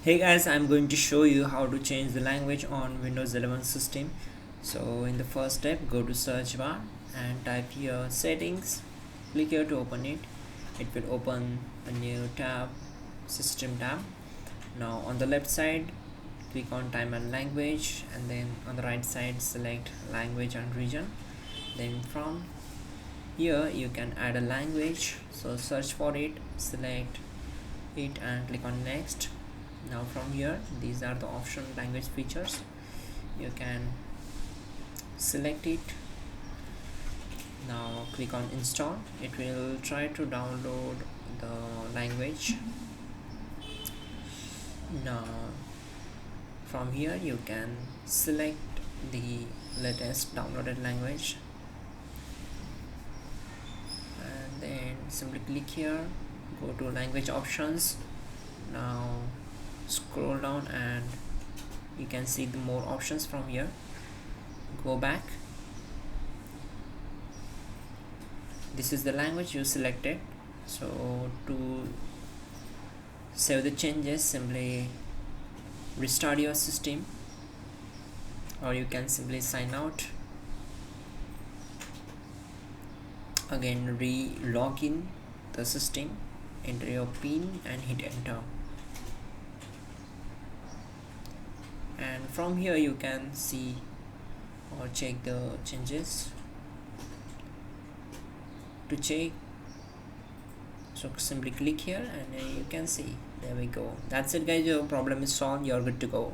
Hey guys, I'm going to show you how to change the language on Windows 11 system. So in the first step, go to search bar and type here settings. Click here to open it. It will open a new tab, system tab. Now on the left side, click on time and language, and then on the right side select language and region. Then from here you can add a language, so search for it, select it and click on next. Now from here, these are the optional language features. You can select it. Now click on install. It will try to download the language. Now from here you can select the latest downloaded language and then simply click here, go to language options. Now scroll down and you can see the more options. From here, go back. This is the language you selected. So to save the changes, simply restart your system, or you can simply sign out. Again, re-log in the system, enter your PIN and hit enter. And from here you can see or check the changes. To check, so simply click here and you can see, there we go. That's it guys, your problem is solved, you're good to go.